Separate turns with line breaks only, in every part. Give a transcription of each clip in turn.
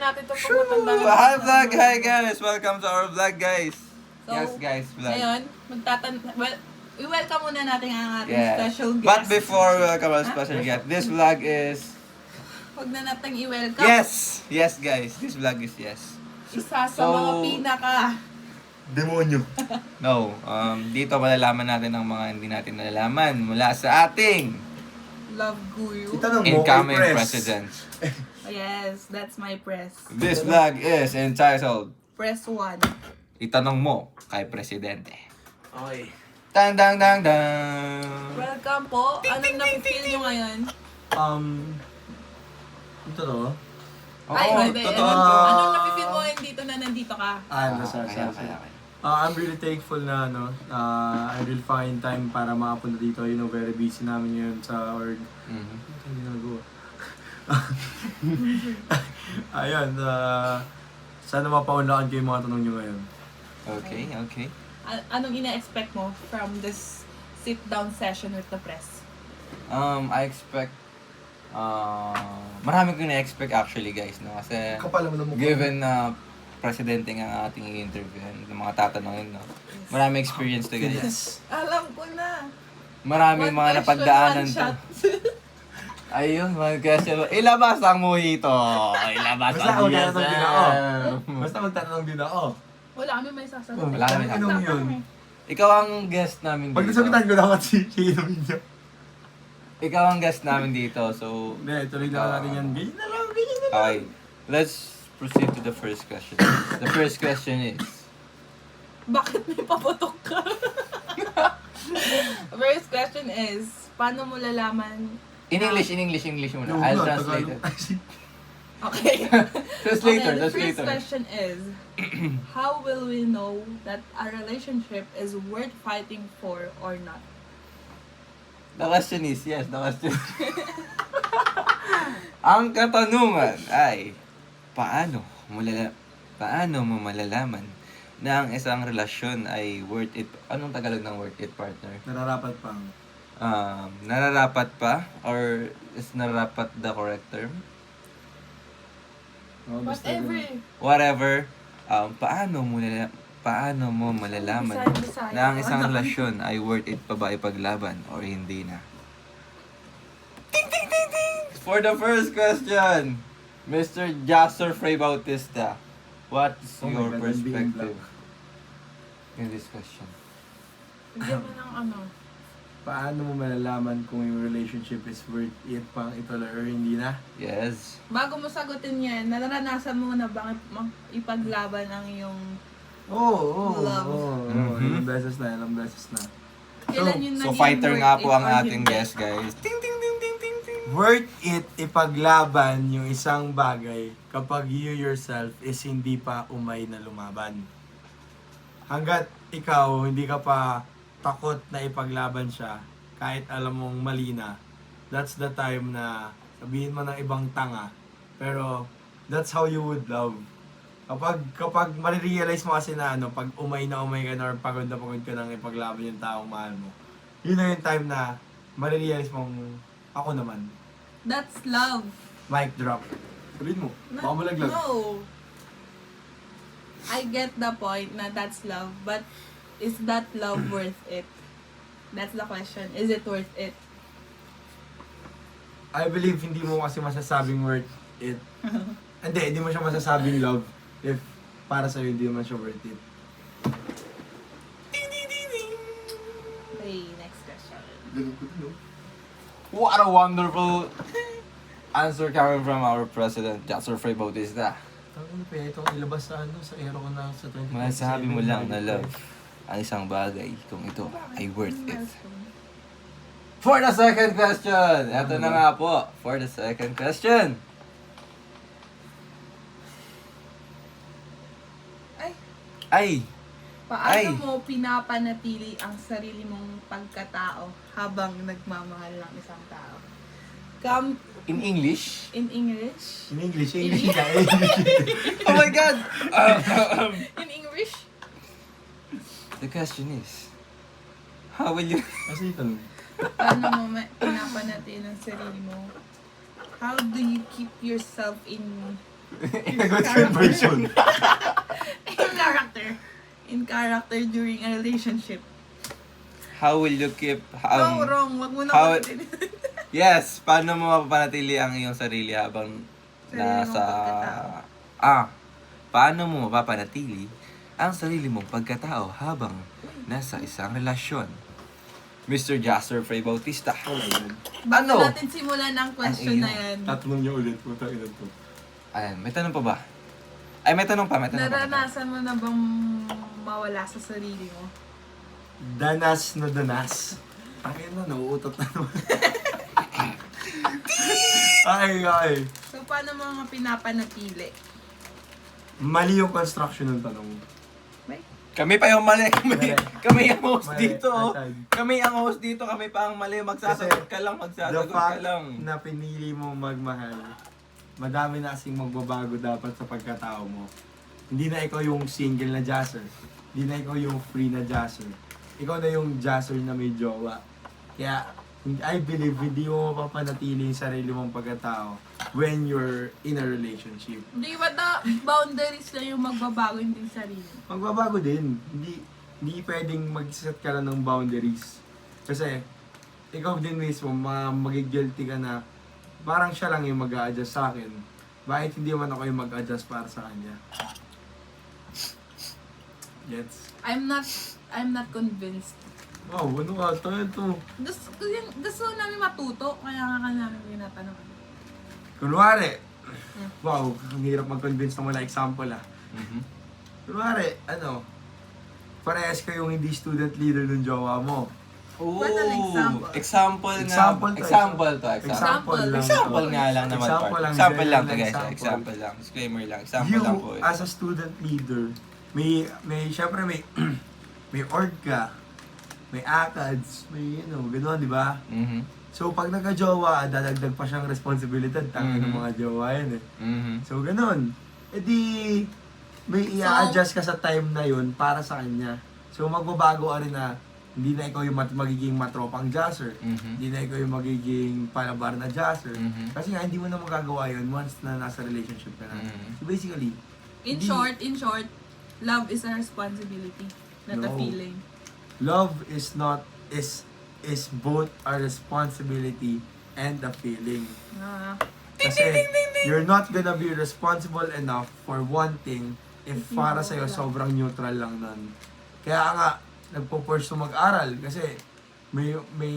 natin ito pag matanda na.
Hi vlog! Hi guys! Welcome to our vlog guys!
So,
Yes guys, vlog.
Ngayon, i-welcome muna natin ang ating special guest.
But before we welcome our special guest, this vlog is...
Huwag na natin i-welcome.
Yes! Yes guys, this vlog is yes.
Isa sa mga pinaka...
Demonyo.
No, dito malalaman natin ang mga hindi natin nalalaman mula sa ating
Love guru.
Itanong mo
incoming
kay Press.
president.
Yes, that's my press.
This vlog is entitled
Press 1.
Itanong mo kay Presidente.
Okay.
Dang dang dang dang.
Welcome po. Anong napifeel nyo ngayon?
Ito to.
Ay, hindi.
totoo.
Anong napifeel mo dito na nandito ka?
Okay.
I'm really thankful na I will find time para makapunta dito. You know, very busy namin ngayon sa org.
Mhm.
Hindi nagawa. Ayun, sana mapaunlakan kayo yung mga tanong nyo ngayon.
Okay, okay.
Anong ina-expect mo from this sit-down session with the press?
I expect marami kong na-expect actually guys, no? Kasi
Kapal naman ng mukha.
given na presidente nga ating i-interview ng mga tatanungin, no? Marami experience to guys.
Yes.
Alam ko na.
Maraming
One
mga
question,
napagdaanan
one
to.
shot.
Ayun, mga question. Ilabas ang mojito. Ilabas
Basta
ang
magtatanong din ako.
DSM.
Basta magtatanong din ako.
Wala kami may sasagot.
Wala kami
Anong
Tatanong
yun?
eh.
Ikaw ang guest namin
Pag
dito.
nasagutan ko na ako si inumin niya.
Ikaw ang guest namin dito. So,
Hindi, tuloy na natin yan. Ganyan na lang, ganyan na lang.
okay. Let's proceed to the first question. The first question is,
Bakit may paputok ka? First question is, paano mo lalaman?
in English muna.
No,
I'll
no,
translate it.
Tagalog.
Okay.
Translator,
The first
translator.
question is, how will we know that a relationship is worth fighting for or not?
The question is, yes, the question. Ang katanungan ay, paano mo malalaman na ang isang relasyon ay worth it? Anong Tagalog ng worth it, partner?
Nararapat pang.
Nararapat pa? Or is nararapat the correct term?
Oh, basta
Whatever.
ganun.
Whatever, paano mo malalaman
Bisaya.
na ang isang relasyon ay worth it pa ba ipaglaban or hindi na? Ting, ting, ting, ting! For the first question, Mr. Jasser Frey Bautista, what is
Oh my
your
God, I'm being
perspective in this question?
Bigyan mo ng ano.
Paano mo malalaman kung yung relationship is worth it pang ituloy or hindi na?
Yes.
Bago mo sagutin yan, naranasan mo na bang ipaglaban ang iyong
Oo,
Love.
Mhm.
Ilang beses na.
kailan yun
So
naging
fighter
worth
nga
it
po ang
or
ating
hindi?
guest, guys. Ting, ting, ting, ting, ting, ting.
Worth it ipaglaban yung isang bagay kapag you yourself is hindi pa umay na lumaban. Hanggat ikaw hindi ka pa takot na ipaglaban siya, kahit alam mong mali na, that's the time na sabihin mo ng ibang tanga, pero that's how you would love. Kapag marirealize mo kasi na pag umay ka na or pagod ka nang ipaglaban yung taong mahal mo, yun na yung time na marirealize mong ako naman.
That's love.
Mic drop. Ulit mo. Baka malaglag.
No. I get the point na that's love, but is that love worth it? That's the question. Is it worth it?
I believe hindi mo kasi masasabing worth it. Hindi mo siya masasabing love if para sa'yo hindi mo siya worth it.
Okay, next question.
What a wonderful answer coming from our president, Jasser Frey Bautista.
Ano pa itong ilabas sa sa aero ko na sa 2027.
Masasabi mo lang na love ang isang bagay kung ito ay worth it. For the second question! Ito na nga po. For the second question.
Ay,
Ay!
paano
Ay.
mo pinapanatili ang sarili mong pagkatao habang nagmamahal ng isang tao? Come
In English?
in English?
In English ka.
Oh my God!
In English?
The question is, how will you...
Kasi ito.
Paano mo pinapanatili ang sarili mo? How do you keep yourself in
Inagot ko yung version.
In character during a relationship.
How will you keep...
No, wrong. Wag mo na
how-
ulitin.
Yes, paano mo mapapanatili ang iyong sarili habang
Sarili mong
nasa...
pagkatao.
Paano mo mapapanatili ang sarili mong pagkatao habang nasa isang relasyon? Mr. Jasper Frey Bautista.
Bago
Ano?
natin simulan ang question
Ang
na yan.
Tatlong niya ulit. Puta ina to.
Ayan, may tanong pa ba? Ay, may tanong pa.
Naranasan mo na bang mawala sa sarili mo?
Danas na danas. Ay na, nauutot na naman. ay.
So, paano mo mga pinapanatili?
Mali yung construction ng tanong.
May?
Kami pa yung mali. Kami ang host
Mali.
dito. Oh.
Aside.
Kami ang host dito. Kami pa ang mali. Magsasagot ka lang.
The
Magsasagot ka
fact
lang.
na pinili mo magmahal, madami na kasing magbabago dapat sa pagkatao mo. Hindi na ikaw yung single na jazzer. Hindi na ikaw yung free na jazzer. Ikaw na yung jazzer na may jowa. Kaya, I believe hindi mo mapapanatili yung sarili mong pagkatao when you're in a relationship.
Di ba boundaries lang yung magbabago hindi yung sarili?
Magbabago din. Hindi pwedeng mag-set ka lang ng boundaries. Kasi, ikaw din mismo, magigilty ka na parang siya lang yung mag-a-adjust sa akin. Bakit hindi man ako yung mag-adjust para sa kanya? Gets?
I'm not convinced.
Wow, ano ka? Ito.
Gusto namin matuto, kaya nga ka namin tinatanong.
Kunwari, wow, ang hirap mag-convince ng wala example ah.
Mhm.
Kunwari, parehas kayong hindi student leader ng jowa mo.
Ooh,
What an example?
Example nga.
Example to.
Example to.
Example lang.
Example nga lang naman.
Example lang.
Example lang to
General
guys.
example.
Example lang. Disclaimer lang. Example
You,
lang po.
as a student leader, syempre may org ka, may ACADS, may gano'n, di ba?
Mhm.
So, pag nagka-jowa, dadagdag pa siyang responsibilidad. Tangin ng
Mhm.
mga jowa yan eh.
Mhm.
So, gano'n. E di, may i-adjust ka sa time na yun para sa kanya. So, magbabago ka rin na hindi na ikaw yung magiging matropang jazzer.
Mhm.
Hindi na ikaw yung magiging palabar na jazzer.
Mhm.
Kasi nga, hindi mo na magagawa yun once na nasa relationship ka na.
Mhm.
So, basically,
In short, love is a responsibility, not a
No.
feeling.
love is both a responsibility and a feeling.
Ah,
Kasi you're not gonna be responsible enough for one thing if
Hindi
para
mo
sa'yo
wala.
sobrang neutral lang nun. Kaya nga, nagpo-pursue mag-aral kasi may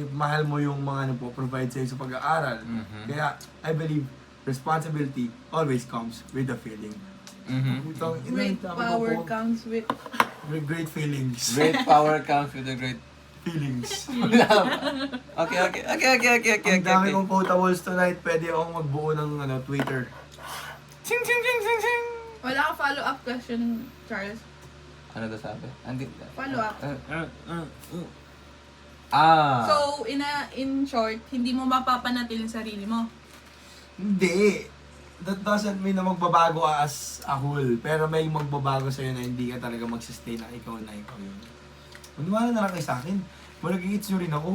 mahal mo yung mga nagpo-provide sa'yo sa pag-aaral.
Mhm.
Kaya I believe responsibility always comes with a feeling.
Mhm.
great power comes with...
With great feelings.
Great power comes with a great...
Feelings.
Okay.
Ang dami kong quotables tonight, pwede akong magbuo ng Twitter.
Ching, ching, ching, ching, ching.
Wala ka follow-up question, Charles.
Ano daw sabi?
Follow-up.
Ah.
So, in short, hindi mo mapapanatili yung sarili mo.
Hindi. That doesn't mean na magbabago ka as a whole. Pero may magbabago sa'yo na hindi ka talaga magsistay na ikaw yun. Maniwala na lang kayo sa akin. Malagigits nyo rin ako.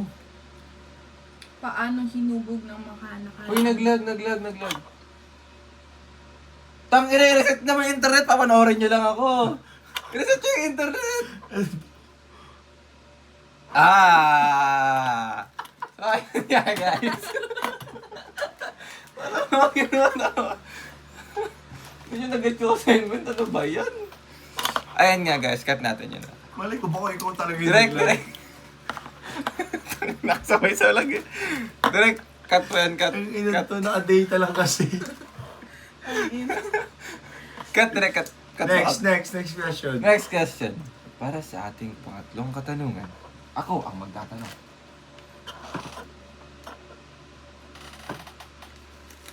Paano hinubog ng makanak?
Uy, naglag. I-reset naman yung internet. Papanoorin nyo lang ako. I-reset nyo yung internet. Ayun nga, guys. Hindi nyo nag-get yung assignment. Ano ba yan? Ayan nga, guys. Cut natin yun.
Malay ko ba ikaw talaga
Direct. Nakasabay sa lag eh. Direct. Cut po yan, cut.
Ang ina
Cut.
to, naka-data lang kasi.
Cut, direct, cut. Cut po.
Next question.
Next question. Para sa ating pangatlong katanungan, ako ang magtatanong.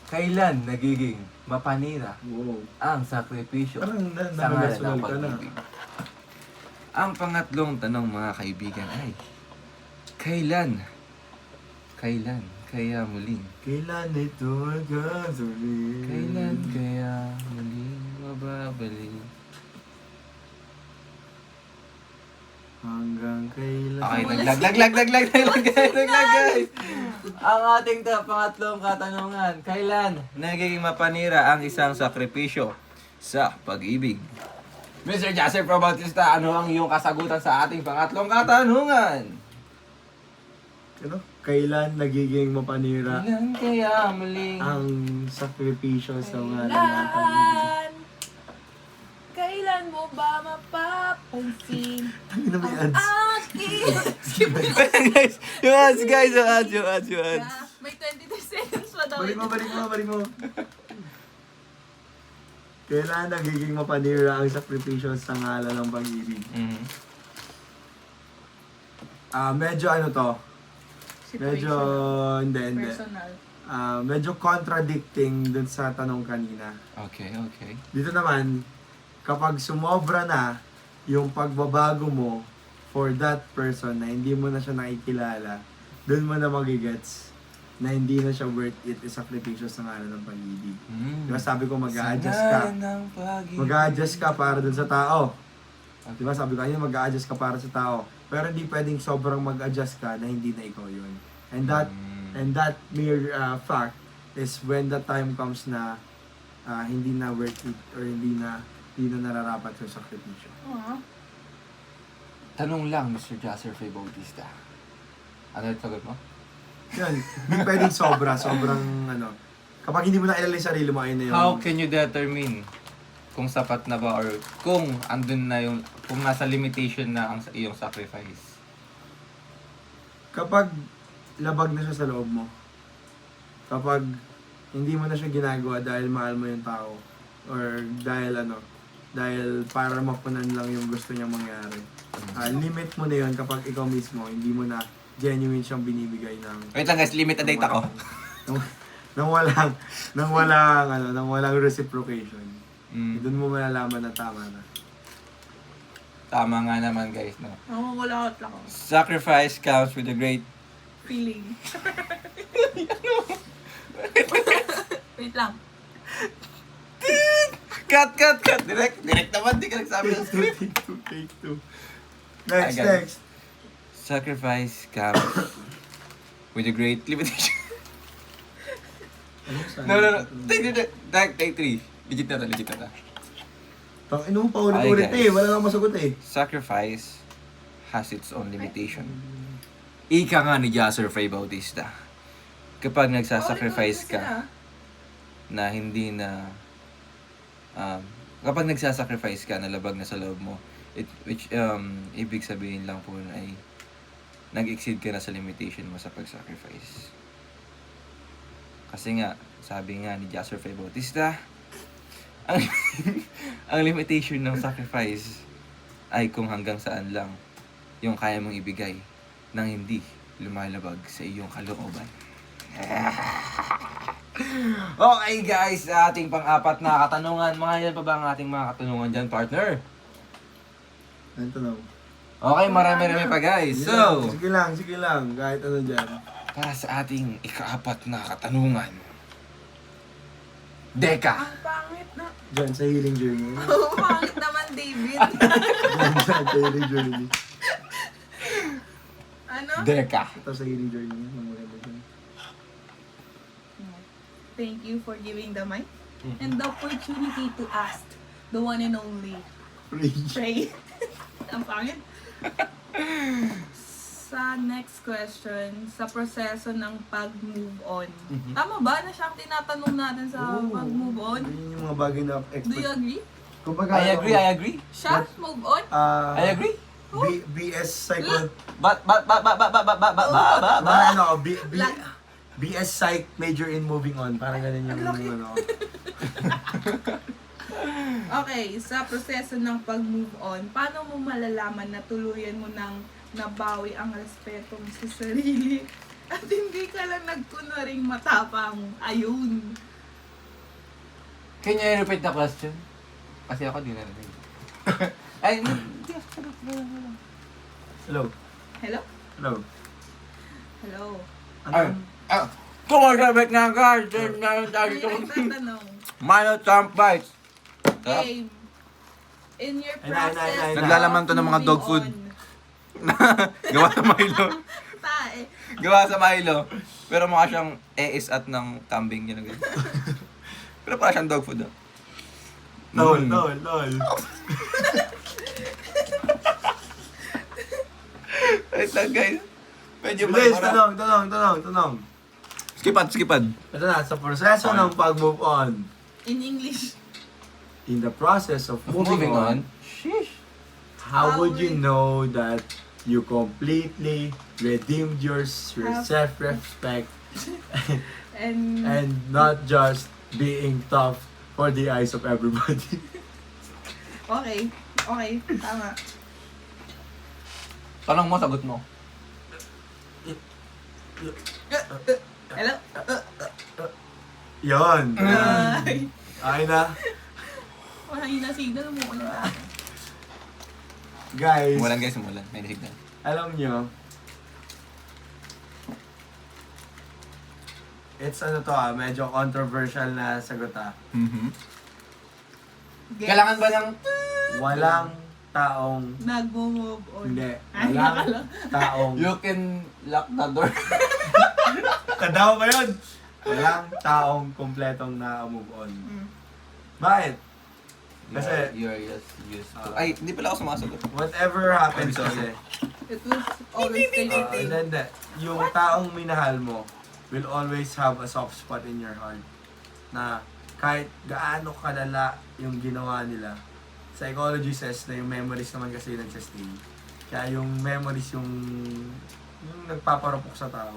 Kailan nagiging mapanira
Wow.
ang sakripisyo
Parang
sa ngalan
nakagaswal
ng
ka na.
pag-ibig? Ang pangatlong tanong mga kaibigan ay, kailan kaya muling?
Kailan ito magkasulit?
Kailan kaya muling mababalik?
Hanggang kailan?
Okay, naglag guys! Ang ating pangatlong katanungan, kailan nagiging mapanira ang isang sakripisyo sa pag-ibig? Mr. Joseph Bautista, ano ang iyong kasagutan sa ating pangatlong katanungan?
Ano? Kailan nagiging mapanira
Kailan kaya muling...
ang sakripisyo sa ngalan ng pag-ibig?
Kailan mo ba mapapansin
Tangin na may ads.
aking... Skip mo yun.
guys, yung ads, guys, yung ads.
Yeah, may 22 seconds pa daw.
Balik mo. Kailan nagiging mapanira ang sakripisyo sa ngalan ng pag-ibig?
Mhm.
Medyo ano to? Medyo,
Situation.
hindi.
Personal.
Medyo contradicting dun sa tanong kanina.
Okay.
Dito naman, kapag sumobra na yung pagbabago mo for that person na hindi mo na siya nakikilala, dun mo na magigets na hindi na siya worth it isakripisyo sa ngalan ng pag-ibig. Diba sabi ko mag-a-adjust ka. Mag-a-adjust ka para dun sa tao. Diba sabi ko kanina mag-a-adjust ka para sa tao. Pero hindi pwedeng sobrang mag-adjust ka na hindi na ikaw yun. And that mere fact is when the time comes na hindi na worth it or hindi na nararapat sa sakripisyo.
Aww.
Tanong lang, Mr. Joseph Bautista. Ano yung sagot mo?
Yun, hindi pwedeng sobrang ano. Kapag hindi mo na kilala yung sarili mo, ayun na yun.
How can you determine kung sapat na ba or kung andun na yung, kung nasa limitation na ang iyong sacrifice?
Kapag labag na siya sa loob mo, kapag hindi mo na siya ginagawa dahil mahal mo yung tao, or dahil para mapunan lang yung gusto niyang mangyari. Limit mo na yun kapag ikaw mismo, hindi mo na genuine siyang binibigay ng...
Wait lang guys, limit na date ako.
nang walang reciprocation. Doon mo malalaman na tama na.
Tama nga naman guys, no?
Namumulakot lang ako.
Sacrifice comes with a great...
Feeling. Wait lang.
Cut! Direct naman, di ka nagsabi ng script.
Take two. Next.
Sacrifice comes with a great limitation. No. Take three. Legit na ta.
Ino pa ulit
Ay, guys.
wala nang masagot eh.
Sacrifice has its own limitation. Ika nga ni Jasser Frey Bautista. Kapag nagsasacrifice ka na hindi na kapag nagsasacrifice ka na labag na sa loob mo, which ibig sabihin lang po ay nag-exceed ka na sa limitation mo sa pag-sacrifice. Kasi nga, sabi nga ni Jasser Frey Bautista, ang limitation ng sacrifice ay kung hanggang saan lang yung kaya mong ibigay nang hindi lumalabag sa iyong kalooban. Okay guys, sa ating pang-apat na katanungan. Mga ilan pa ba ang ating mga katanungan dyan, partner?
Ano tanong?
Okay, marami-rami pa guys. So,
Sige lang. Kahit ano dyan.
para sa ating ika-apat na katanungan. Deka!
Ang pangit na.
Dyan, sa healing journey.
Ang pangit naman, David.
Dyan, sa healing journey.
Ano?
Deka!
Ito sa healing journey. Ang maganda dyan.
Thank you for giving the mic and the opportunity to ask the one and only Frey. Ang pangit. Sa next question, sa proseso ng pag-move on. Tama ba na siyang tinatanong natin sa pag-move on?
Yun yung mga bagay na
Do you
expert.
agree?
Kumbaga,
I agree.
Siya, move on?
I agree.
BS Psycho... BS Psych major in moving on. Parang ganun yung ano.
Okay, sa proseso ng pag-move on, paano mo malalaman na tuluyan mo nang nabawi ang respeto mo sa sarili at hindi ka lang nagkunwaring matapang? Ayun.
Can you repeat the question? Kasi ako di na rin. Ay,
Hello?
Hello?
Hello?
Hello?
Kung magkabit na ka, then na yung
Ay, tatanong.
Milo Trump bites.
Game. In your process
Ay.
Naglalaman to ng mga dog
moving
food.
on.
Gawa ng Milo.
Tae.
Gawa sa Milo. Pero mukha siyang at ng kambing yun. Pero para siyang dog food.
Tol.
Wait lang guys. Medyo
Bilis,
para-
tanong.
Skipad.
Ito na, sa proseso
Okay.
ng pag-move on,
In English.
in the process of moving on,
Sheesh.
how would you know that you completely redeemed your self-respect
And
and not just being tough for the eyes of everybody?
okay, tama.
Tanong mo, sagot mo.
Hello?
Yon.
Ay,
Ay na.
mahina signal mo ko na.
Guys,
Simulan. May signal.
alam nyo, it's medyo controversial na sagot
Guess.
Kailangan ba ng...
Walang taong,
Nagmo-move on.
hindi,
Ay,
walang
nakala.
taong,
You can lock the door.
kadaw ba yun? Walang taong kompletong na-move on.
Mm.
Bakit? Kasi,
You're just used to... Ay, hindi pala ako sumasagot.
whatever happens
I'm sorry.
kasi,
It was always taken.
hindi. Yung taong minahal mo will always have a soft spot in your heart. Na kahit gaano kalala yung ginawa nila, psychology says na yung memories naman kasi nagsastay. Kaya yung memories yung nagpaparapok sa tao.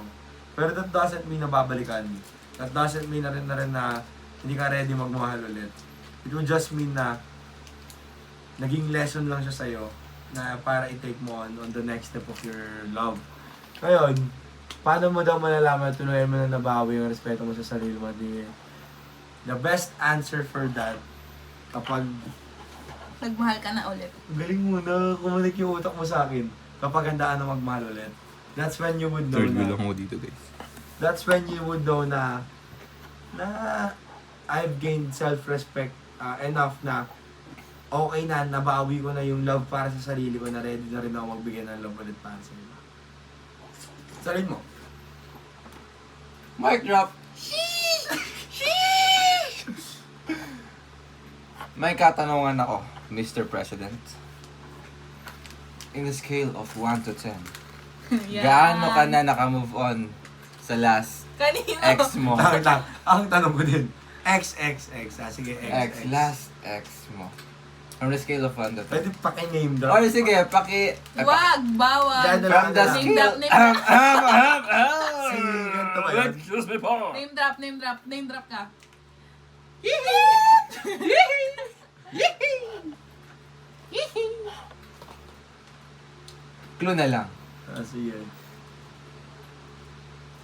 Pero that doesn't mean na babalikan. That doesn't mean na rin na hindi ka ready magmahal ulit. It will just mean na naging lesson lang siya sa'yo na para i-take mo on the next step of your love. Ngayon, paano mo daw malalaman at tuloy mo na nabawi yung respeto mo sa sarili mo? The best answer for that, kapag
Nagmahal ka na ulit.
galing mo na, kumunik yung utak mo sa akin, kapag handaan na magmahal ulit. That's when you would know na,
mo dito guys.
that's when you would know na I've gained self-respect enough na okay na, nabawi ko na yung love para sa sarili ko, na ready na rin ako magbigay ng love ulit para sa iyo. Salin mo.
Mic drop. May katanungan ako, Mr. President. In the scale of 1 to 10, gaano ka na naka-move on sa last
Kanino?
ex mo?
Lang. Ang tanong ko din. X. Sige, X.
Last ex mo. On the scale of 1 to 10.
Pwede paki-name drop.
Or sige,
Wag, bawal.
Gano'n
From the
Name
scale...
drop, name drop.
Si ganito ba yun?
Excuse me po.
Name drop ka.
Clue na lang.
Sige.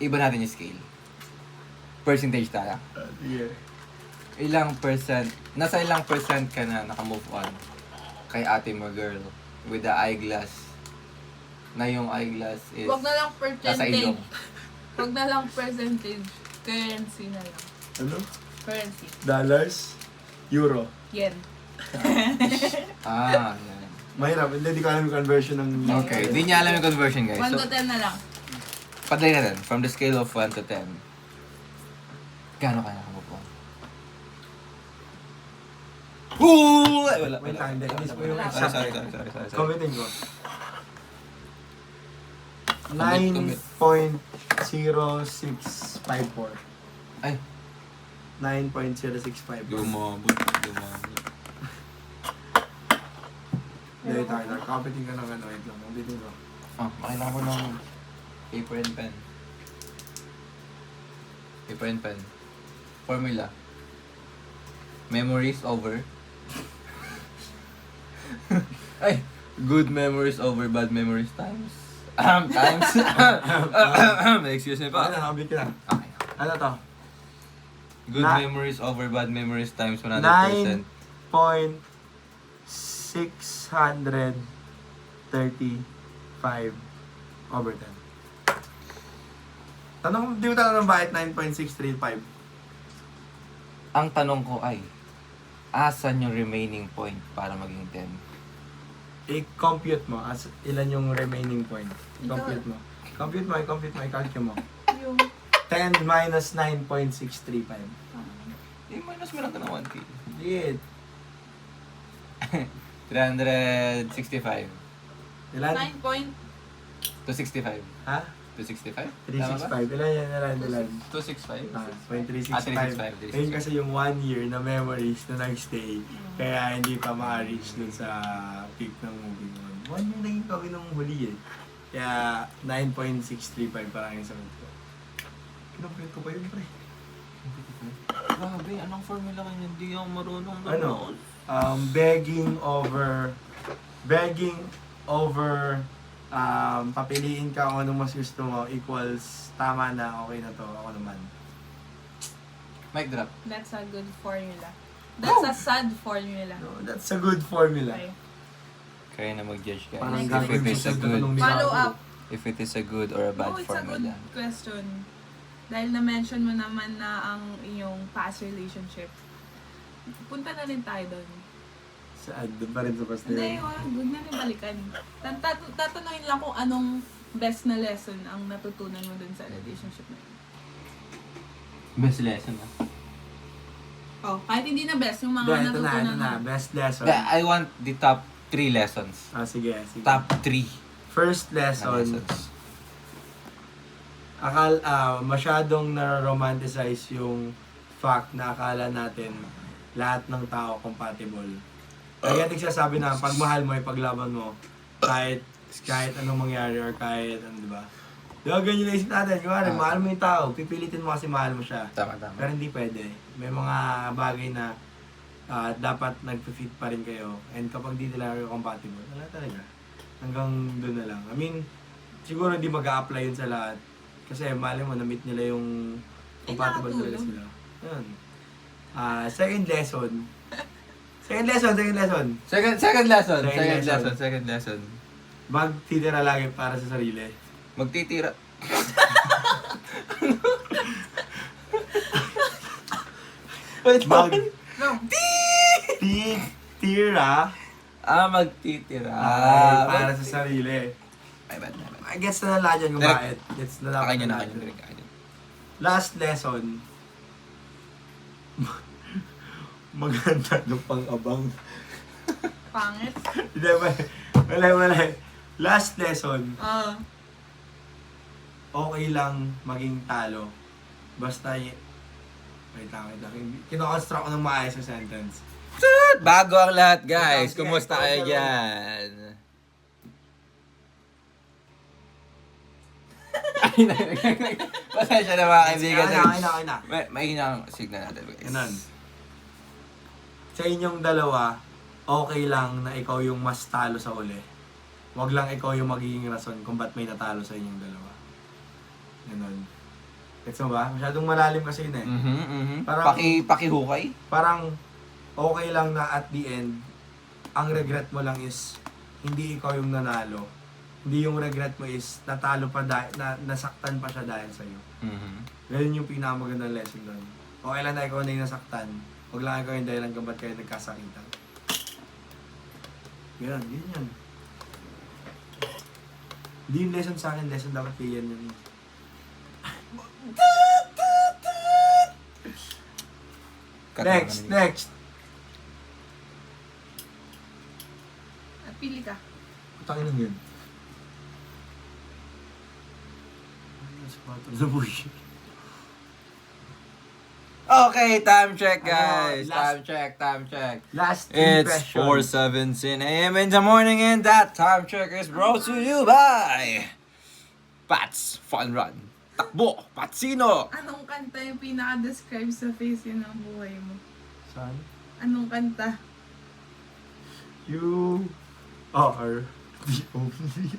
Iba natin yung scale. Percentage tayo.
Sige.
Nasa ilang percent ka na naka-move on kay ate mo girl with the eyeglass na yung eyeglass is
Wag na lang
nasa ilong.
percentage. Wag na lang percentage. Currency na lang.
Ano?
Currency.
Dollars? Euro?
Yen.
Ah, yan.
Mahirap. Hindi ko alam yung conversion ng...
Okay, di niya alam yung conversion guys.
1
So,
to 10 na lang.
padlay natin. From the scale of 1 to 10. Gaano ka naka-move on? Ooh! Ay, wala.
Wait lang, hindi. Inis mo yung
Wala.
exact.
Sorry.
Commenting ko.
Commit.
9.0654.
Ay,
9.065.
lumabot.
Hindi, tayo. Commenting ka ng ano. Wait lang. Ulitin ko.
Ah, makailangan ko ng paper and pen. Paper and pen. Formula. Memories over. Ay! Good memories over bad memories times. Times. Excuse me
Okay
pa.
na, nakabit ka na.
Okay.
Ano to?
Good
Na-
memories over bad memories times 100%.
9.635 over 10. Tanong, di mo tanong bakit 9.635?
Ang tanong ko ay, asan yung remaining point para maging 10?
I-compute mo as ilan yung remaining point. Compute mo. Compute mo, i-calculate mo.
Yung,
10 minus 9.635.
Minus mo lang ka ng 1K.
Shit.
365.
Ilan?
9 point.
265.
Ha?
265?
365. Ilan?
265?
Ah,
Ah, 365.
365. Ayun kasi yung 1 year na memories na nag-stay. Kaya hindi pa ma-reach dun sa peak ng movie mo. 1 year na yung kawin ng huli eh. Kaya 9.635 parang yung sagot ko. Kinumpute ko pa yun, pre.
Grabe, anong formula kanya? Hindi ako marunong
Ano? Begging over, papiliin ka kung anong mas gusto mo equals tama na, okay na to, ako naman.
Mic drop.
That's a good formula. That's a sad formula.
No, that's a good formula.
Okay.
Kaya na mag-judge guys.
Parang
Next
gagawin
If it
mo
is
sa
a good,
tanong ni
Follow
Gago.
up.
if it is a good or a bad
Oh, it's a good
formula.
question. Dahil na-mention mo naman na ang iyong past relationship. Punta na rin tayo doon.
Saan? Doon pa rin sa past
Hindi, good na rin balikan. Tatanungin lang kung anong best na lesson ang natutunan mo dun sa relationship na yun.
Best lesson ah.
Oh, kahit hindi na best, yung mga
Ito
natutunan
na.
mo.
Best lesson.
I want the top 3 lessons.
Sige.
Top 3
First lesson,
lessons.
masyadong na-romanticize yung fact na akala natin lahat ng tao compatible. Kaya nagsasabi na pag mahal mo, ipaglaban mo, kahit anong mangyari or kahit ano, di ba? Di ba ganyan yung isip natin? Kumari, mahal mo yung tao, pipilitin mo kasi mahal mo siya.
Tama.
Pero hindi pwede. May mga bagay na dapat nag-fit pa rin kayo. And kapag di nila kayo compatible, wala talaga. Hanggang doon na lang. I mean, siguro hindi mag-a-apply yun sa lahat. Kasi mali mo, na-meet nila yung compatible talaga sila. Yun. Second lesson.
Second lesson.
Magtitira lagi para sa sarili.
Magtitira. Wait,
Mag...
No.
Tira
magtitira.
para sa sarili.
Ay, bad.
Gets na lahat yan kung bakit. Gets na lahat.
Akin yun.
Last lesson. Maganda ng pang-abang.
Pangit.
Hindi ba? Wala. Last lesson. Okay lang maging talo. Basta wait lang. Kino-construct ko ng maayos sa sentence.
Bago ang lahat, guys.
Sige,
Kumusta kayo
ikaw,
dyan? Pasensya na mga kaibigan.
Okay na.
May hinang signal natin, guys.
Ganun. Sa inyong dalawa, okay lang na ikaw yung mas talo sa uli. Huwag lang ikaw yung magiging rason kung ba't may natalo sa inyong dalawa. Ganun. Gets mo ba? Masyadong malalim kasi yun eh. Parang-
Pakihukay?
Parang okay lang na at the end, ang regret mo lang is hindi ikaw yung nanalo. Hindi yung regret mo is natalo pa nasaktan pa siya dahil sa'yo. Ganun yung pinakamagandang lesson doon. Okay lang na ikaw na yung nasaktan. Huwag lang ikaw yung dahilan kung ba't kayo nagkasakitan. Ganun, yun yan. Hindi yung lesson sa akin, lesson dapat kay yan yun. Next.
At pili ka.
Putangin lang yun. Sa bullshit.
Okay, time check, guys.
Last-
Time check.
Last
It's
impression.
4:17 a.m. in the morning, and that time check is brought to you by Pats Fun Run. Takbo, Patsino.
Anong kanta yung pinaka-describe sa face yun ng buhay mo?
Saan?
Anong kanta?
You are the only.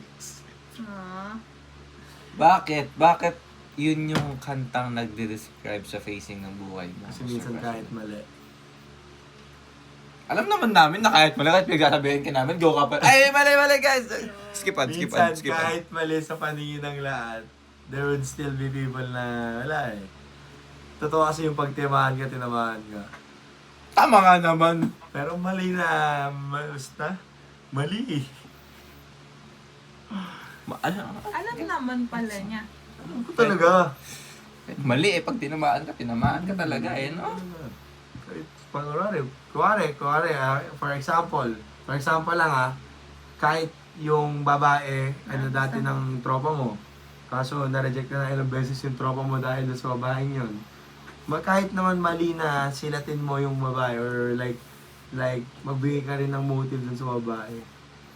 Bakit yun yung kantang nagde-describe sa facing ng buhay mo?
Kasi minsan kahit mali.
Alam naman namin na kahit mali, kahit pagsasabihin ka namin, go ka pa. Ay, mali, guys! Skip on.
Minsan kahit mali sa paningin ng lahat, there would still be people na wala eh. Totoo kasi yung pagtimahan ka, tinamahan ka.
Tama nga naman.
Pero mali na, basta, mali eh.
Alam naman pala niya.
Ano talaga?
Mali pag tinamaan ka talaga no?
Kuwari, for example lang kahit yung babae, dati ng tropa mo, kaso na-reject na ilang beses yung tropa mo dahil sa babaeng yun. Kahit naman mali na silatin mo yung babae or like magbigay ka rin ng motive dun sa babae.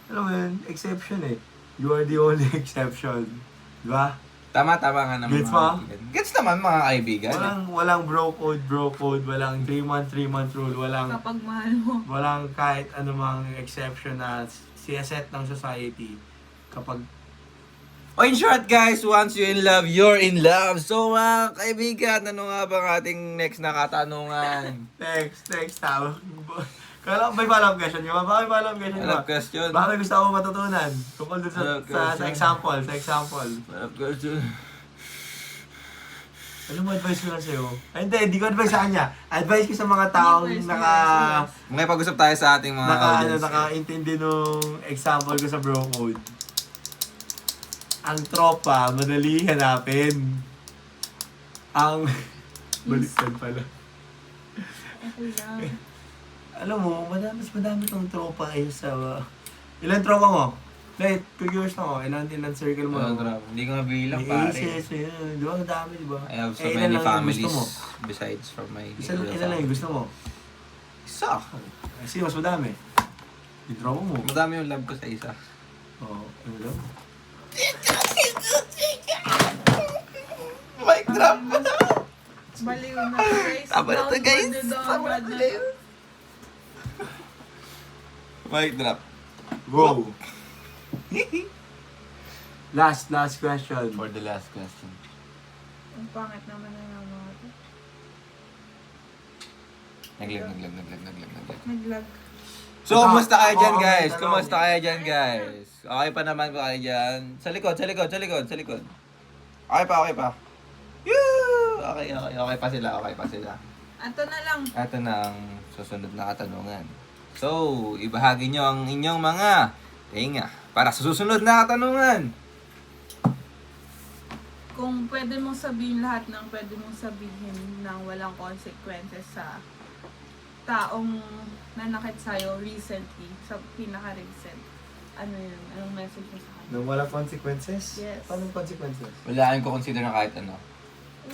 Alam mo yun, exception eh. You are the only exception. Diba?
Tama nga naman.
Gets mo?
Gets naman mga kaibigan.
Walang bro code, walang 3-month rule,
Kapag mahal mo.
walang kahit anumang exception na siyaset ng society kapag
O in short guys, once you're in love, you're in love. So mga kaibigan, ano nga ba ang ating next na katanungan?
next tao. Kala may follow-up question ka ba? Bakit may follow-up question ka ba?
Follow-up question.
Baka may gusto ako matutunan. Tungkol dun sa example.
Follow-up question.
Ano mo advice ko lang sa'yo? Ay, hindi ko advice sa kanya. Advice ko sa mga taong
Yes.
Mag-ipag-usap tayo sa ating mga audience.
nakaintindi nung example ko sa bro code. Ang tropa, madali hanapin. Ang... Baliktad pala.
Okay lang.
Alam mo, mas madami tong tropa ayun sa... ilan tropa mo? Like, curious na ako. Ilan circle mo?
Hindi ko mabilang
May
pare.
aces, yun. Di ba? Ang dami, di ba?
I have so
ilan
many
lang yung
families
gusto mo?
besides from my
Ilan lang yung gusto mo?
Isa.
Kasi mas madami. Yung tropa mo.
Madami yung love ko sa isa.
Oo. Ano daw?
Mic drop!
Baliw na guys.
Tama na to, guys.
Downward na
Tama na to,
downward
guys. Mic drop.
Go! Last question.
For the last question.
Ang pangit naman na mga to.
Naglag.
Naglag.
So, kumusta kayo dyan,
Ako,
guys?
ako,
Kumusta kayo dyan, guys? Okay pa naman ba kayo dyan? Sa likod. Okay pa. Yoo! Okay pa sila.
Ato na lang.
Ito na ang susunod na katanungan. So, ibahagi nyo ang inyong mga tinga para sa susunod na katanungan.
Kung pwede mong sabihin lahat ng pwede mong sabihin nang walang consequences sa taong nanakit sa'yo recently, sa pinaka-recent, ano yun? Anong message mo sa kanya?
Nang wala consequences?
Yes.
Paano consequences?
Wala kayong consider na kahit ano.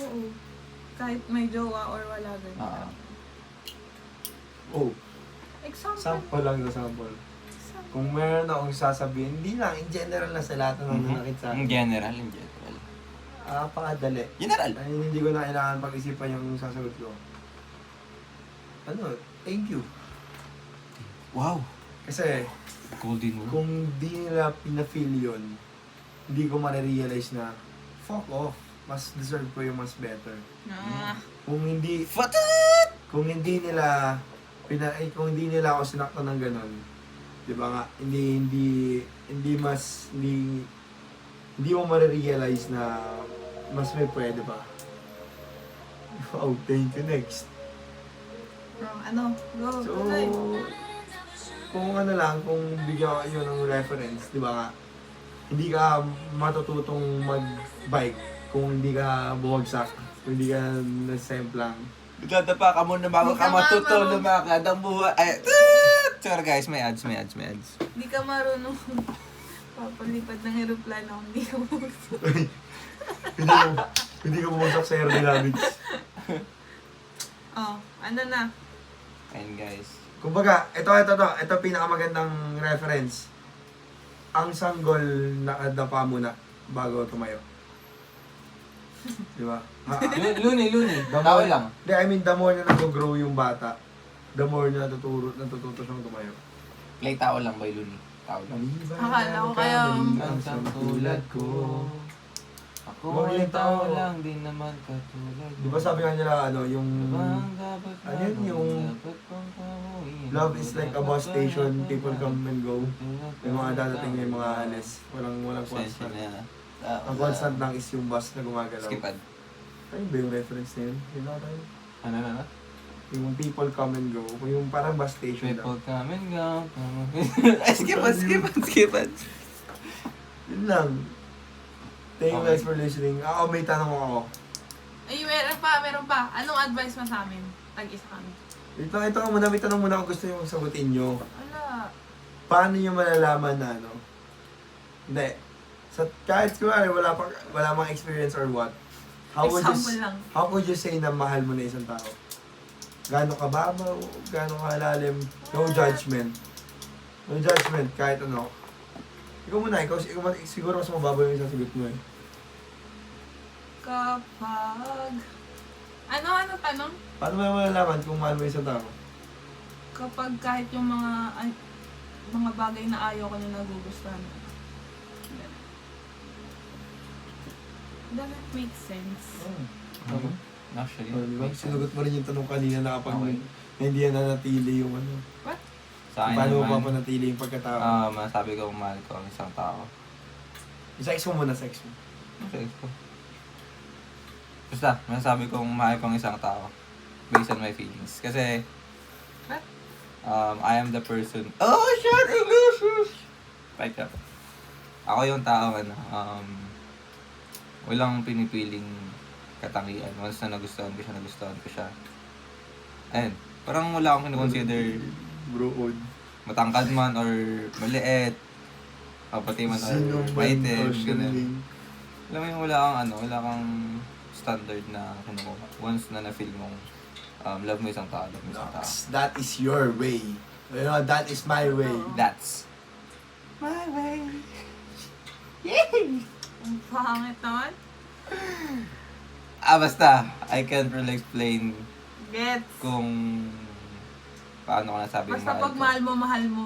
Oo. Kahit may jowa or wala ganun.
Oo.
Oh,
Example.
sample lang yung sample. Kung meron akong sasabihin, hindi lang, in general na sa lahat ng nanakit sa
In
akin.
general.
Pakadali.
General.
Ay, hindi ko na kailangan pag-isipan yung sasagot ko. Thank you.
Wow.
Kasi,
Golden rule.
kung di nila pina-feel yun, hindi ko marirealize na, fuck off, mas deserve ko yung mas better. Kung hindi kung hindi nila ako sinaktan ng ganun, 'di ba nga, hindi mo marirealize na mas may pwede pa. Oh, thank you, next.
Go,
So,
tuloy.
kung bigyan ka yun ng reference, 'di ba nga, hindi ka matututong mag-bike kung hindi ka bumagsak, kung hindi ka nasemplang.
Dadapa ka muna bago
Hindi
ka
ka
matuto
marunong.
lumakad ang buhay. Ay, sorry guys, may ads.
Hindi ka marunong papalipad ng aeroplano kung hindi ka bumagsak.
hindi ka bumagsak sa aerodynamics.
Ano na?
Ayun guys.
Kumbaga, ito pinakamagandang reference. Ang sanggol nakadapa muna bago tumayo. Di ba?
Luni. Tao lang.
Hindi, I mean, the more na nag-grow yung bata, the more na natututo siyang tumayo.
Play tao lang by Luni. Tao lang.
Akala ko kaya-
Ang tulad ko. Ako ay tao lang, di naman katulad mo.
Di ba sabi nga nila, yung... Ano yun, yung... Love is like a bus station, people come and go. May mga dadating, may mga alis. Walang constant. Ang constant lang is yung bus na gumagalaw.
Skipad.
Ano ba yung reference na yun? Yun na tayo.
Ano?
Yung people come and go. Yung parang bus station
People
lang.
come and go. Skipad.
Yun lang. Thank you
Okay.
guys for listening. Ako, may tanong ako.
Ay, meron pa. Anong advice mo sa amin? Tag-isa kami.
Ito nga muna, may tanong muna ako gusto yung sagutin nyo.
Wala.
Paano nyo malalaman na ano? Hindi. Kahit kunwari wala mang experience or what.
Example lang.
How would you say na mahal mo na isang tao? Gaano ka babaw? Gaano ka lalim? No judgment. No judgment, kahit ano. Ikaw muna, siguro mas mababaw yung sasagot mo eh.
Kapag... Ano tanong?
Paano mo malalaman kung mahal mo yung isang tao?
Kapag kahit yung mga bagay na ayaw ko na nagugustuhan. Doesn't make sense.
Actually,
Di ba?
makes sense.
Sinugot mo rin yung tanong kanina na kapag
Okay.
hindi yan nanatili yung ano.
What?
Sa akin
Paano mo
naman,
papanatili yung pagkatao?
masabi ko mahal ko ang isang tao.
Sex mo muna, sex mo.
Okay po. Basta, masasabi kong mahal ko ang isang tao based on my feelings. Kasi,
What?
I am the person... Oh, shit! English! Like that. Ako yung tao, walang pinipiling katangian. Once na nagustuhan ko siya. Ayun. Parang wala akong kinoconsider
Bro,
matangkad man or maliit. Pati man or
sino man
maitim.
o
Ganun.
sinuling.
Alam mo yung wala kang standard na kinukuha. Once na na-feel mong love mo isang tao, love mo isang tao.
That is your way. You know, that is my way.
That's my way.
Ang pangit naman.
Basta, I can't really explain
Gets.
kung paano ko nasabi
Basta
mahal
pag
ko.
mahal mo.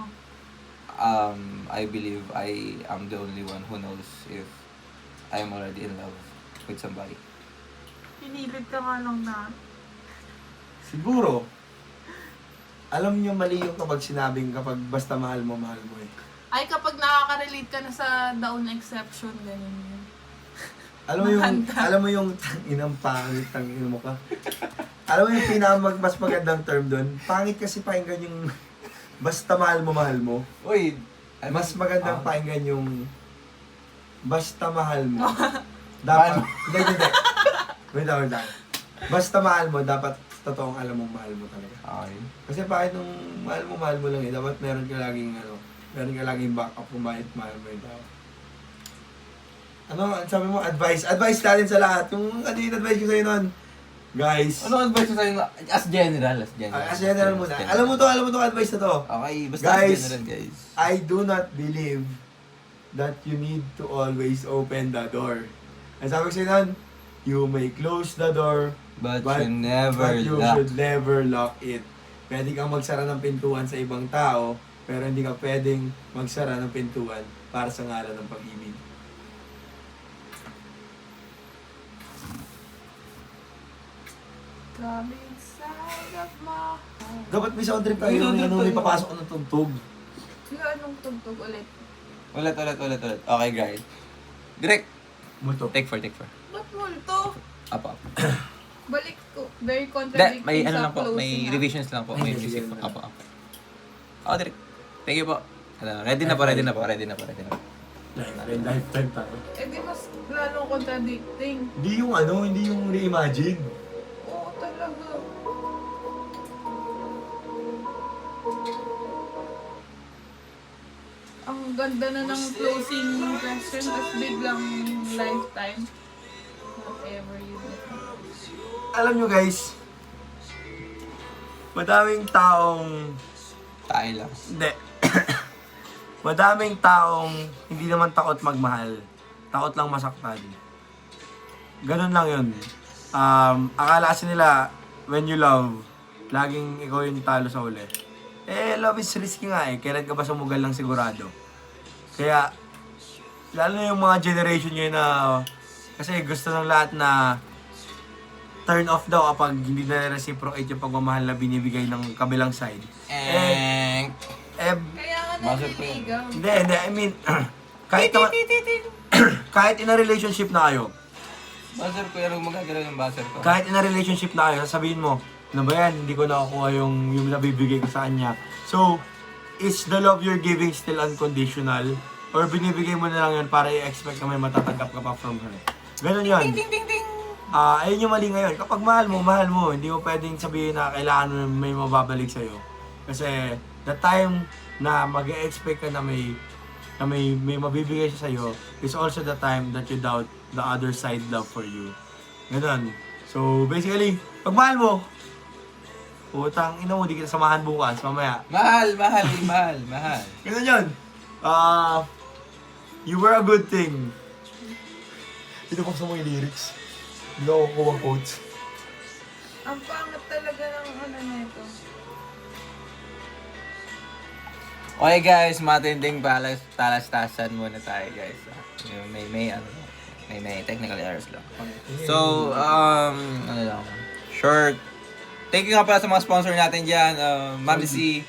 I believe I am the only one who knows if I'm already in love with somebody.
Pinilit ka nga lang na.
Siguro, alam niyo mali yung kapag sinabing kapag basta mahal mo eh.
Ay, kapag nakaka-relate ka na sa daon exception, ganyan yun.
Alam mo yung inang pangit, tangin mo ka. Alam mo yung mas magandang term doon? Pangit kasi pakinggan yung basta mahal mo.
Uy!
Mas magandang pakinggan yung basta mahal mo. Dapat, hindi. Wait lang. Basta mahal mo, dapat totoong alam mong mahal mo talaga.
Okay.
Kasi bakit nung mahal mo lang eh, dapat meron ka laging backup kung bakit mahal mo yung tao. Ano, sabi mo, advice natin sa lahat. Yung ano yung advice ko sa'yo nun? Guys,
Ano advice ko sa'yo? As general.
as general muna. Alam mo to advice na to.
Okay, basta
Guys,
as general, guys.
I do not believe that you need to always open the door. Ang sabi ko sa'yo nun, you may close the door,
But you never
but you
lock.
should never lock it. Pwede kang magsara ng pintuan sa ibang tao, pero hindi ka pwedeng magsara ng pintuan para sa ngalan ng pag-ibig.
Come inside of my heart.
Dapat may sound trip tayo yung ano, may papasok ng tugtog.
Yung anong tugtog ulit?
Ulit. Okay, guys. Direct.
Multo.
Take four.
Ba't multo?
Apo.
Balik ko. Very
Hindi,
contradicting
may ano
sa
lang po.
closing,
May
ah.
revisions lang po. May
Ay,
music
sige
po.
na.
Apo. Direct. Thank you po. Ready na po.
Lifetime tayo.
Eh di mas lalong contradicting.
Hindi yung reimagine.
Oo talaga. Ang ganda na ng closing question, tapos biglang lifetime. Whatever you do.
Alam nyo guys, madaming taong
Tayo lang.
hindi. Madaming taong hindi naman takot magmahal. Takot lang masaktan. Ganun lang yun. Akala kasi nila, when you love, laging ikaw yung talo sa uli. Love is risky nga eh. Kailan ka ba sumugal lang sigurado? Kaya, lalo na yung mga generation ngayon na, kasi gusto ng lahat na turn off daw kapag hindi na reciprocate yung pagmamahal na binibigay ng kabilang side.
And...
Kaya nga
Bakit po yun?
nanliligaw.
Hindi, I mean, kahit naman, kahit in a relationship na kayo,
Buzzer ko, yung magagalaw yung buzzer ko.
kahit in a relationship na kayo, sasabihin mo, ano ba yan, hindi ko nakukuha yung nabibigay ko sa kanya. So, is the love you're giving still unconditional? or binibigay mo na lang yan para i-expect na may matatanggap ka pa from her. Ganun yun. Ayun yung mali ngayon. Kapag mahal mo. Hindi mo pwedeng sabihin na kailangan mo may mababalik sa'yo. Kasi the time na mag-expect ka na may mabibigay siya sa'yo is also the time that you doubt the other side love for you. Ganun. So, basically, pag mahal mo, utang, ina mo, di kita samahan bukas, mamaya.
Mahal.
Ganun yun. You were a good thing. Ito pa sa mga lyrics. Hindi ako kuha quotes.
Ang pangat talaga ng ano nito.
Okay guys, matinding talastasan muna tayo guys. May technical errors lang. So, ano lang, short. Thank you nga pala sa mga sponsor natin dyan. Mami C,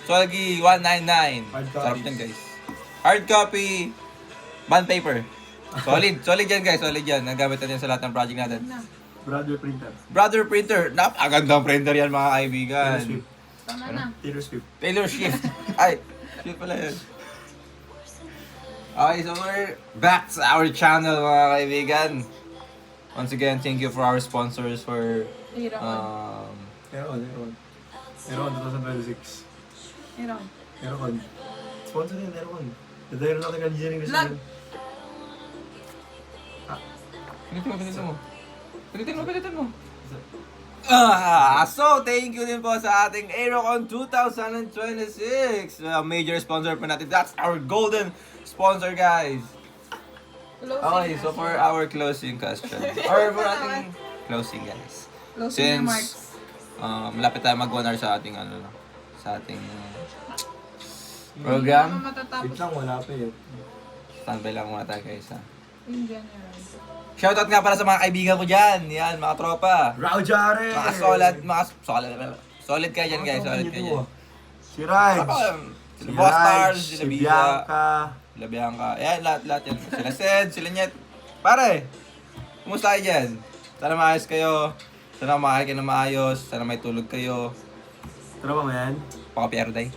Solgi 199.
Hard
Sarap
copies.
yan guys. Hard copy, bond paper. Solid yan guys, solid yan. Nagamit natin sa lahat ng project natin.
Brother printer.
Brother printer, napakagandang printer yan mga kaibigan.
Taylor Swift.
Tama na.
Taylor Swift.
Taylor Swift. Ay, Swift pala yun. Okay, so we're back sa our channel mga kaibigan. Once again, thank you for our sponsors for
Iron.
Meron 2026.
Iron.
Sponsor din, Meron. The Aeronautical Engineering
Lag.
Division.
Pilitin mo. So, thank you din po sa ating Aerocon 2026. Major sponsor po natin. That's our golden sponsor, guys. Okay, so for our closing question. Or for ating closing, guys.
Closing remarks.
Since malapit tayo mag 1 hour sa ating sa ating program.
Hindi naman matatapos
Wait lang, wala pa yun.
Standby lang muna tayo, guys.
in general.
Shoutout nga para sa mga kaibigan ko dyan. Yan, mga tropa.
Rao Jare!
Solid kayo dyan, guys. Solid kayo dyan.
Si Raj.
Sila Boss Stars, sila
si
Biza,
Bianca.
sila Bianca. Yan, lahat yan. Sila Sed, sila Nyet. Pare, kumusta kayo dyan? Sana maayos kayo. Sana makain kayo na maayos. Sana may tulog kayo.
Tara ba yan?
Pakapiyarday.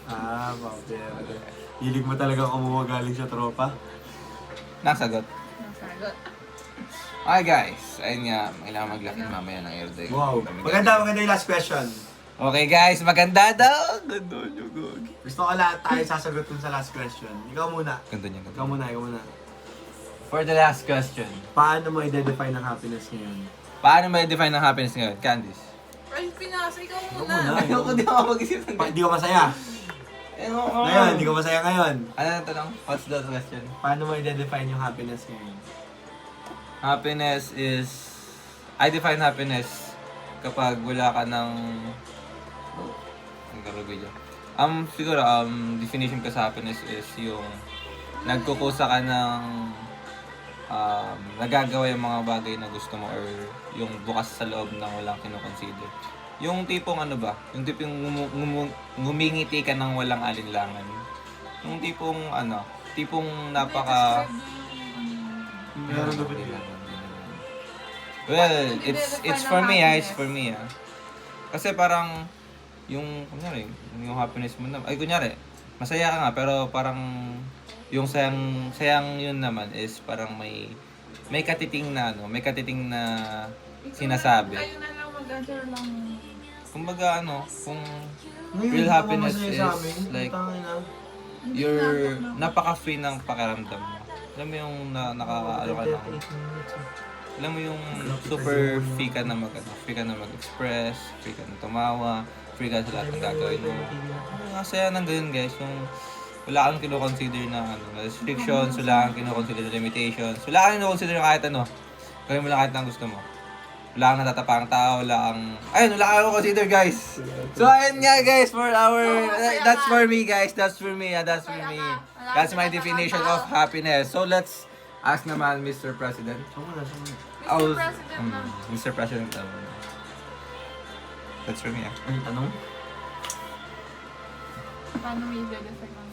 Papere. Hilig mo talaga kumuha galing sa tropa?
Nasagot.
Nasagot.
Okay guys, ayun nga, kailangan maglaking mamaya ng air day.
Wow. Maganda yung last question.
Okay guys, maganda daw. Ganda nyo, Gogi.
Gusto ko lahat tayo sasagot dun sa last question. Ikaw muna.
Ganda nyo,
Ikaw muna.
For the last question.
Paano mo i-define ang happiness ngayon?
Paano may define ng happiness ngayon? Candice?
Ay, pinasa, ikaw
Ikaw
muna.
muna.
Ayoko di ako mag-isip ng
Pag di ko masaya. Ngayon, hindi ko masaya ngayon.
Ano ang tanong? What's the question?
Paano mo i-define yung happiness ngayon?
Happiness is... I define happiness kapag wala ka ng... Ang karugay dyan. Siguro, definition ko sa happiness is yung nagkukusa ka ng nagagawa yung mga bagay na gusto mo or yung bukas sa loob ng walang kinoconsider. Yung tipong ano ba? Yung tipong ngumingiti ka ng walang alinlangan. Yung tipong napaka...
Meron ba nila?
Well, it's for me ah. Kasi parang yung kunyari, yung happiness mo na kunyari, masaya ka nga pero parang yung sayang yun naman is parang may katiting na sinasabi.
Kayo na lang mag-answer lang.
Kumbaga kung real happiness is like you're napaka-free ng pakiramdam mo. Alam mo yung nakakaano ka ng alam mo yung super free ka na mag-express, free ka na tumawa, free ka sa lahat ng gagawin mo. Ang saya ng ganun guys, yung wala kang kino-consider na restrictions, wala kang kino-consider na limitations, wala kang kino-consider kahit ano. Gawin mo lang kahit ang gusto mo. Wala kang natatapang tao, wala kang consider guys. So ayun nga guys for our, that's for me guys, that's for me. That's my definition of happiness. So let's ask naman Mr. President.
Mr. President na.
Mr. President. That's for me.
Ano tanong?
Paano mo i-define ang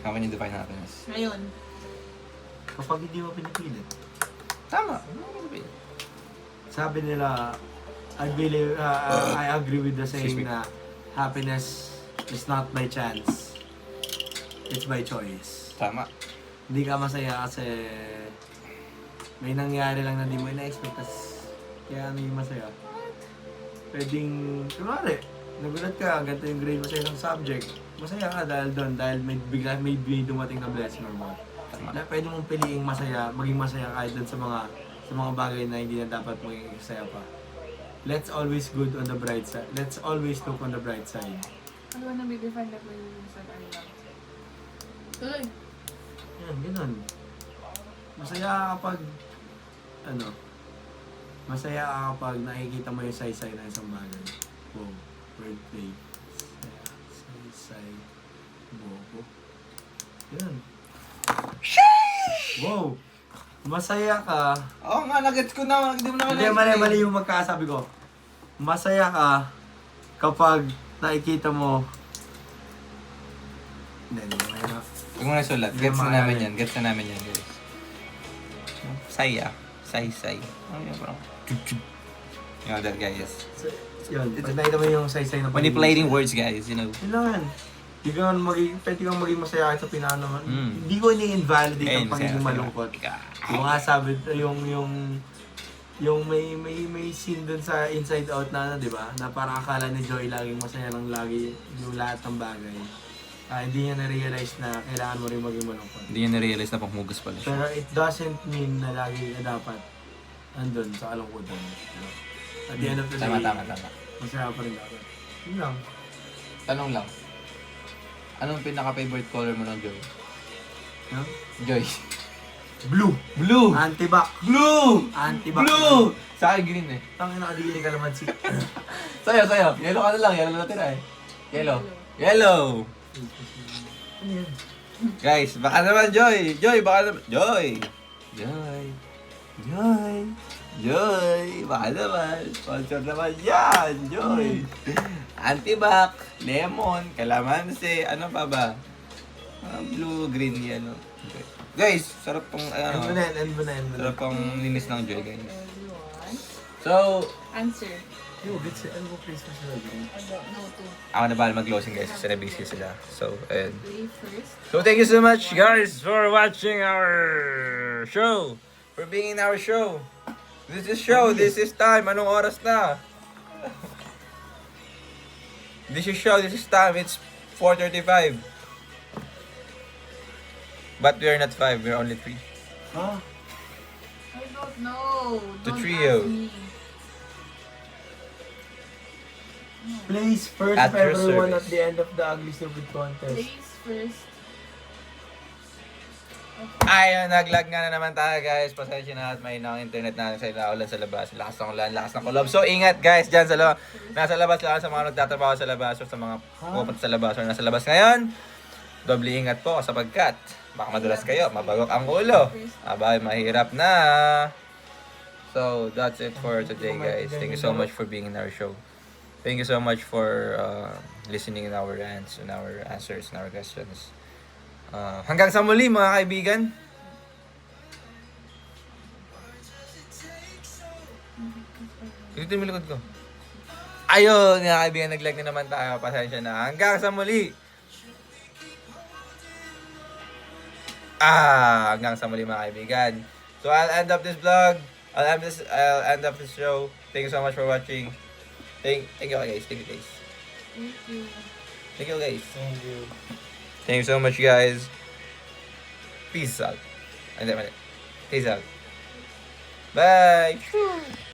How can you define happiness?
ngayon?
Kapag hindi mo pinipilit.
Tama.
Sabi nila, I agree with the
Excuse me.
saying na happiness is not by chance. it's by choice.
Tama.
Hindi ka masaya kasi may nangyari lang na di mo ina-expect, tas kaya may masaya. Pwedeng, kunwari, nagulat ka, ganito yung grade mo sa isang subject. Masaya ka dahil doon, dahil may dumating na blessing or what.
Tama.
Na pwede mong piliing masaya, maging masaya kahit doon sa mga bagay na hindi na dapat maging masaya pa. Let's always good on the bright side. Let's always look on the bright side.
Ano ba nabidefine na po yung sa kanila? Tuloy.
Yan, ganun. Masaya ka kapag, masaya ka kapag nakikita mo yung saysay ng isang bagay. Wow, wordplay. Saysay, bobo. Yan. Wow! Masaya ka.
Oo nga, nagets ko na. Hindi mo na
Hindi, mali yung magkasabi ko. Masaya ka kapag nakikita mo. Hindi mo na.
Huwag mo na sulat. Gets na namin yan. Gets na namin yan, guys. Saya. Say. Ano yun, parang... You know that, guys.
Yun, pag nakita mo yung saysay na
Manipulating words, guys. You know.
Yun lang yan. Pwede kang maging masaya kahit sa pinano.
Mm.
Hindi ko ini-invalidate ang
Ayun,
pagiging
masaya.
malungkot. Yung nga sabi, yung may scene dun sa Inside Out na, di ba? Na parang akala ni Joy laging masaya lang lagi yung lahat ng bagay. Hindi niya na-realize na kailangan mo rin maging malungkot.
Hindi niya na-realize na panghugas pala siya.
Pero it doesn't mean na lagi ka dapat andun sa kalungkutan. At the end of the day,
Tama.
masaya pa rin dapat. Yun lang.
Tanong lang. Anong pinaka-favorite color mo ng Joy?
Huh?
Joy.
Blue!
Blue!
Antibac!
Blue!
Antibac!
Blue! Sa akin green eh.
Tangin nakadili ka naman si...
Sa'yo. Yellow ka na lang. Yellow na tira eh. Yellow!
Ano yan?
Guys, baka naman Joy! Baka naman... Joy! Baka naman. Sponsor naman yan! Joy! Antibac, lemon, calamansi, ano pa ba? Blue, green, yellow. Okay. Guys, sarap pong
End mo na.
sarap pong linis ng Joy, guys.
Everyone.
So,
Answer.
Yo, gets it. Ano ba place mo sila?
I don't know to.
ako na ba mag-closing guys kasi na-busy sila. So, ayun.
Play first.
So, thank you so much guys for watching our show. For being in our show. This is show, this is time. Anong oras na? This is show, this is time. It's 4:35. But we are not 5, we are only 3.
Huh?
I don't know.
The
Don't
trio.
ask me.
Place first
At
of
your
everyone
service.
at the end of the Ugly Stupid Contest.
Place first.
Ayun, nag-lag nga na naman tayo guys. Pasensya na at may ang internet natin sa ulan sa labas. Lakas ng ulan, lakas ng kulob. So ingat guys dyan sa labas. Nasa labas lang sa mga nagtatrabaho sa labas o sa mga pupunta sa labas o nasa labas ngayon. Doble ingat po sapagkat baka madulas kayo, mabagok ang ulo. Abay, mahirap na. So that's it for today guys. Thank you so much for being in our show. Thank you so much for listening in our rants, in our answers, in our questions. Hanggang sa muli mga kaibigan. Ito yung likod ko. Ayun, mga kaibigan, nag-like na naman tayo. Pasensya na. Hanggang sa muli. Hanggang sa muli mga kaibigan. So I'll end up this vlog. I'll end up this show. Thank you so much for watching. Thank you guys. Thank you guys.
Thank you.
Thank you guys.
Thank you.
Thank you so much, guys. Peace out. Peace out. Bye.